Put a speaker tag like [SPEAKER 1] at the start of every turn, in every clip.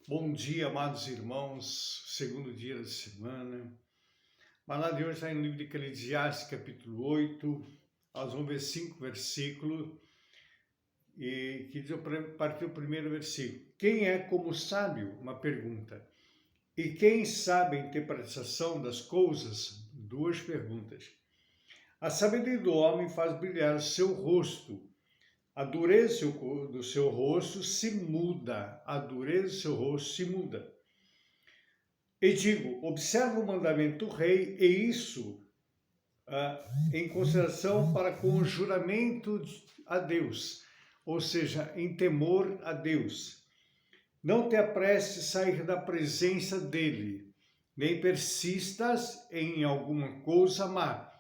[SPEAKER 1] Bom dia, amados irmãos, segundo dia da semana. A palavra de hoje está no livro de Eclesiastes, capítulo 8. Nós vamos ver 5 versículos, e que diz a partir do primeiro versículo. Quem é como sábio? Uma pergunta. E quem sabe a interpretação das coisas? Duas perguntas. A sabedoria do homem faz brilhar o seu rosto. A dureza do seu rosto se muda. A dureza do seu rosto se muda. E digo, observa o mandamento do rei, e isso em consideração para com o juramento a Deus, ou seja, em temor a Deus. Não te apresses sair da presença dele, nem persistas em alguma coisa má,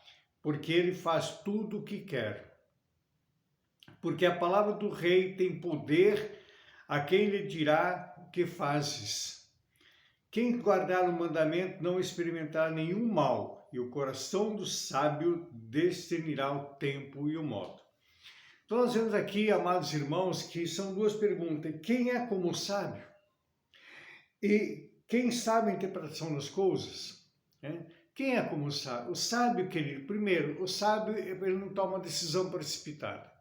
[SPEAKER 1] porque ele faz tudo o que quer. Porque a palavra do rei tem poder, a quem lhe dirá o que fazes. Quem guardar o mandamento não experimentará nenhum mal, e o coração do sábio discernirá o tempo e o modo. Então nós vemos aqui, amados irmãos, que são duas perguntas. Quem é como o sábio? E quem sabe a interpretação das coisas? Quem é como o sábio? O sábio, querido, primeiro, o sábio ele não toma decisão precipitada.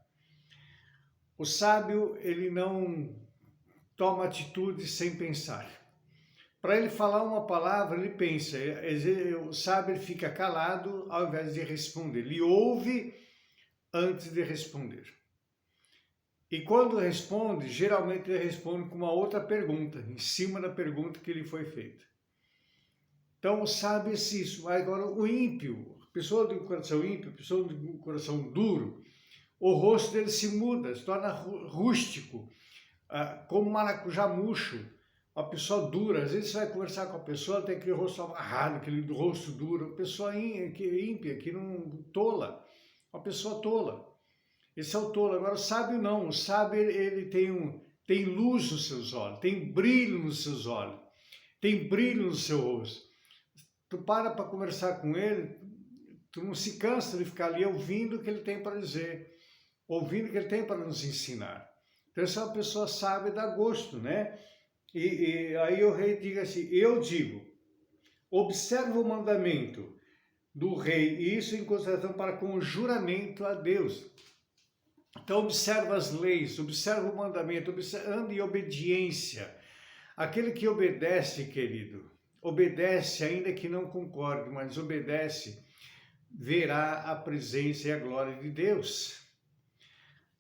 [SPEAKER 1] O sábio ele não toma atitude sem pensar. Para ele falar uma palavra, ele pensa, o sábio ele fica calado ao invés de responder. Ele ouve antes de responder. E quando responde, geralmente ele responde com uma outra pergunta, em cima da pergunta que lhe foi feita. Então o sábio é isso. Agora o ímpio, a pessoa do coração ímpio, a pessoa do coração duro, o rosto dele se muda, se torna rústico, como maracujá murcho. Uma pessoa dura, às vezes você vai conversar com a pessoa, tem aquele rosto amarrado, aquele rosto duro, uma pessoa ímpia, que não tola, uma pessoa tola. Esse é o tolo. Agora o sábio não, o sábio ele tem luz nos seus olhos, tem brilho nos seus olhos, tem brilho no seu rosto. Tu para conversar com ele, tu não se cansa de ficar ali ouvindo o que ele tem para dizer, ouvindo o que ele tem para nos ensinar. Então essa é uma pessoa sábia, dá gosto, né? E aí o rei diz assim, eu digo, observa o mandamento do rei, e isso em consideração para com o juramento a Deus. Então observa as leis, observa o mandamento, anda em obediência. Aquele que obedece, querido, obedece ainda que não concorde, mas obedece, verá a presença e a glória de Deus.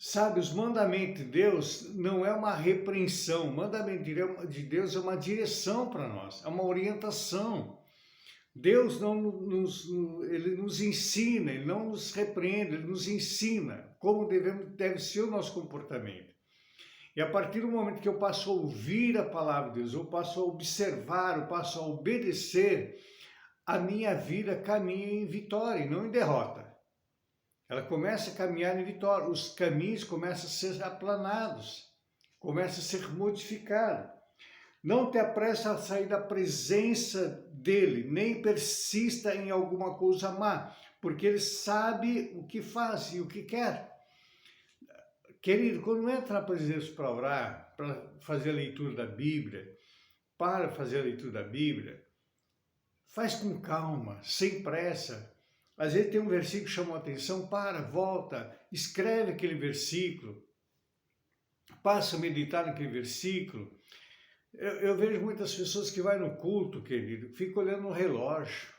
[SPEAKER 1] Sabe, os mandamentos de Deus não é uma repreensão, o mandamento de Deus é uma direção para nós, é uma orientação. Deus ele nos ensina, ele não nos repreende, ele nos ensina como deve ser o nosso comportamento. E a partir do momento que eu passo a ouvir a palavra de Deus, eu passo a observar, eu passo a obedecer, a minha vida caminha em vitória e não em derrota. Ela começa a caminhar em vitória, os caminhos começam a ser aplanados, começam a ser modificados. Não te apressa a sair da presença dele, nem persista em alguma coisa má, porque ele sabe o que faz e o que quer. Querido, quando entra na presença para orar, para fazer a leitura da Bíblia, faz com calma, sem pressa. Às vezes tem um versículo que chamou a atenção, volta, escreve aquele versículo, passa a meditar naquele versículo. Eu vejo muitas pessoas que vai no culto, querido, ficam olhando no relógio,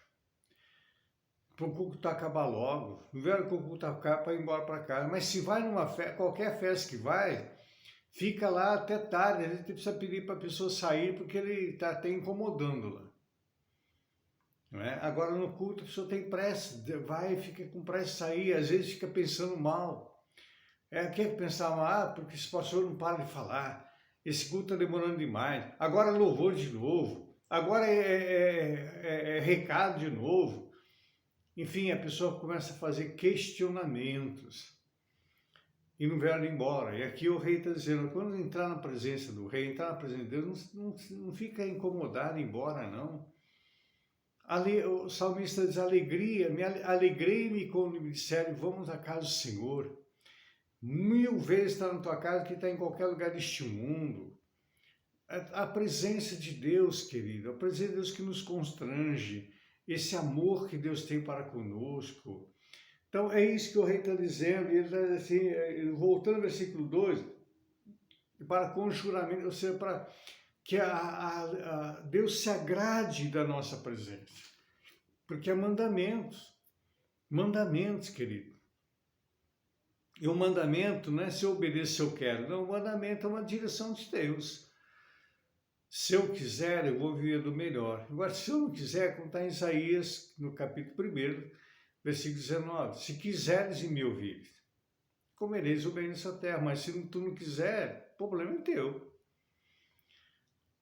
[SPEAKER 1] para o culto acabar logo, não vieram que o culto acabar para ir embora para casa, mas se vai numa festa, qualquer festa que vai, fica lá até tarde, a gente precisa pedir para a pessoa sair porque ele está até incomodando lá. Não é? Agora no culto a pessoa tem pressa, vai e fica com pressa de sair, às vezes fica pensando mal. Quer pensar mal, porque esse pastor não para de falar, esse culto está demorando demais, agora louvor de novo, agora é recado de novo. Enfim, a pessoa começa a fazer questionamentos e não vai embora. E aqui o rei está dizendo, quando entrar na presença do rei, entrar na presença de Deus, não fica incomodado embora, não. Ali, o salmista diz, alegrei-me quando me disseram, vamos à casa do Senhor. 1000 vezes está na tua casa que está em qualquer lugar deste mundo. A presença de Deus, querido, a presença de Deus que nos constrange, esse amor que Deus tem para conosco. Então, é isso que o rei está dizendo, e ele está assim, voltando ao versículo 2, para conjuramento, ou seja, para que Deus se agrade da nossa presença. Porque é mandamentos, querido. E o mandamento não é se eu obedeço, se eu quero, não, o mandamento é uma direção de Deus. Se eu quiser, eu vou viver do melhor. Agora, se eu não quiser, como está em Isaías, no capítulo 1, versículo 19, se quiseres e me ouvires, comereis o bem nessa terra, mas se tu não quiser, o problema é teu.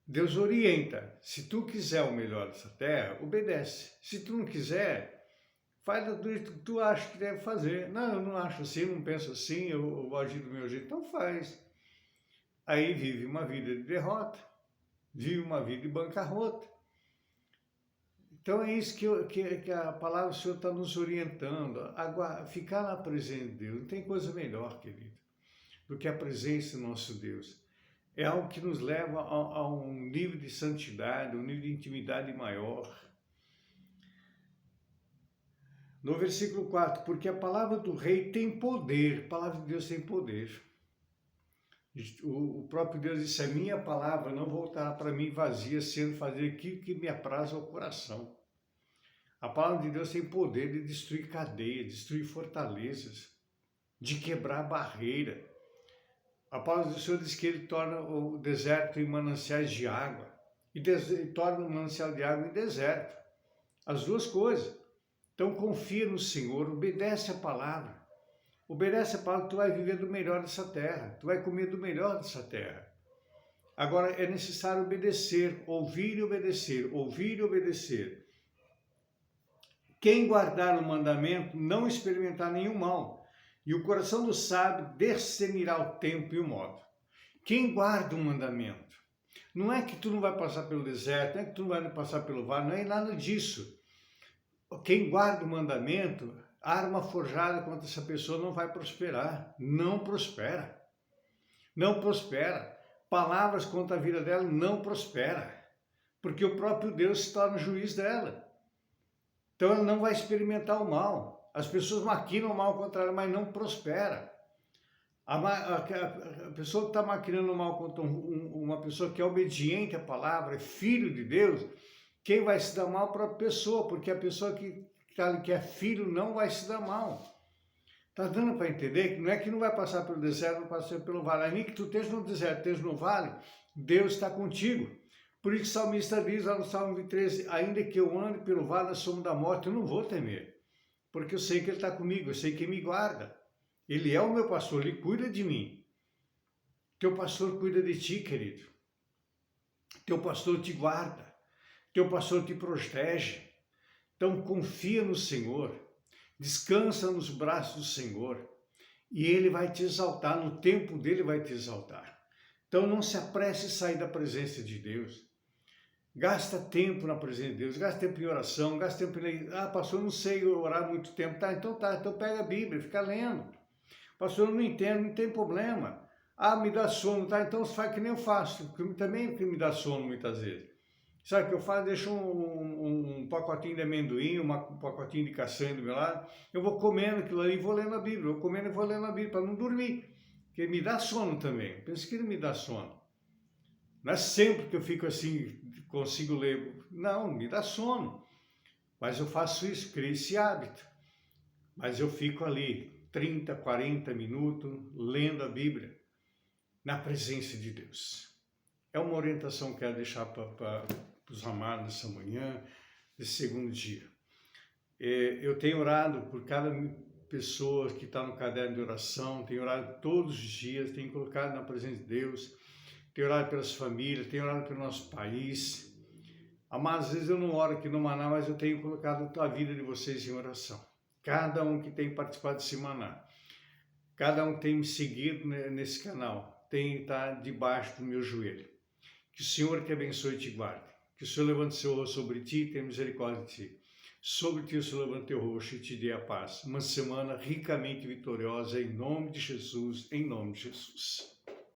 [SPEAKER 1] Deus orienta. Se tu quiser o melhor dessa terra, obedece. Se tu não quiser, faz do jeito que tu acha que deve fazer. Não, eu não acho assim, não penso assim, eu vou agir do meu jeito. Então faz. Aí vive uma vida de derrota, vive uma vida de bancarrota. Então é isso que a palavra do Senhor está nos orientando. Ficar na presença de Deus. Não tem coisa melhor, querido, do que a presença do nosso Deus. É algo que nos leva a um nível de santidade, um nível de intimidade maior. No versículo 4, porque a palavra do rei tem poder, a palavra de Deus tem poder. O próprio Deus disse, a minha palavra não voltará para mim vazia, sendo fazer aquilo que me apraz ao coração. A palavra de Deus tem poder de destruir cadeias, destruir fortalezas, de quebrar barreira. A palavra do Senhor diz que ele torna o deserto em mananciais de água e torna o manancial de água em deserto. As duas coisas. Então confia no Senhor, obedece a palavra. Obedece a palavra, tu vai viver do melhor dessa terra, tu vai comer do melhor dessa terra. Agora é necessário obedecer, ouvir e obedecer, ouvir e obedecer. Quem guardar o mandamento não experimentar nenhum mal, e o coração do sábio discernirá o tempo e o modo. Quem guarda o mandamento? Não é que tu não vai passar pelo deserto, não é que tu não vai passar pelo vale, não é nada disso. Quem guarda o mandamento, arma forjada contra essa pessoa não vai prosperar. Não prospera. Não prospera. Palavras contra a vida dela não prospera. Porque o próprio Deus se torna juiz dela. Então ela não vai experimentar o mal. As pessoas maquinam o mal contra ela, mas não prospera. A pessoa que está maquinando o mal contra uma pessoa que é obediente à palavra, é filho de Deus, quem vai se dar mal para a pessoa, porque a pessoa que é filho não vai se dar mal. Está dando para entender que não é que não vai passar pelo deserto, não passar pelo vale. Ainda que tu esteja no deserto, esteja no vale, Deus está contigo. Por isso o salmista diz lá no Salmo 23, ainda que eu ande pelo vale da sombra da morte, eu não vou temer. Porque eu sei que Ele está comigo, eu sei que Ele me guarda. Ele é o meu pastor, Ele cuida de mim. Teu pastor cuida de ti, querido. Teu pastor te guarda. Teu pastor te protege. Então confia no Senhor. Descansa nos braços do Senhor. E Ele vai te exaltar, no tempo dEle vai te exaltar. Então não se apresse a sair da presença de Deus. Gasta tempo na presença de Deus, gasta tempo em oração, gasta tempo em... pastor, eu não sei orar muito tempo. Então pega a Bíblia, fica lendo. Pastor, eu não entendo, não tem problema. Me dá sono, então faz que nem eu faço, porque também me dá sono muitas vezes. Sabe o que eu faço? Deixo um pacotinho de amendoim, um pacotinho de castanha do meu lado, eu vou comendo aquilo ali e vou lendo a Bíblia, eu vou comendo e vou lendo a Bíblia, para não dormir, porque me dá sono também. Penso que ele me dá sono. Não é sempre que eu fico assim, consigo ler. Não, me dá sono. Mas eu faço isso, criei esse hábito. Mas eu fico ali 30, 40 minutos lendo a Bíblia na presença de Deus. É uma orientação que eu quero deixar para os amados nessa manhã, desse segundo dia. Eu tenho orado por cada pessoa que está no caderno de oração, tenho orado todos os dias, tenho colocado na presença de Deus, tenho orado pelas famílias, tenho orado pelo nosso país. Amados, às vezes eu não oro aqui no Maná, mas eu tenho colocado a vida de vocês em oração. Cada um que tem participado desse Maná, cada um que tem me seguido nesse canal, tem que estar debaixo do meu joelho. Que o Senhor te abençoe e te guarde. Que o Senhor levante seu rosto sobre ti e tenha misericórdia de ti. Sobre ti o Senhor levante teu rosto e te dê a paz. Uma semana ricamente vitoriosa em nome de Jesus, em nome de Jesus.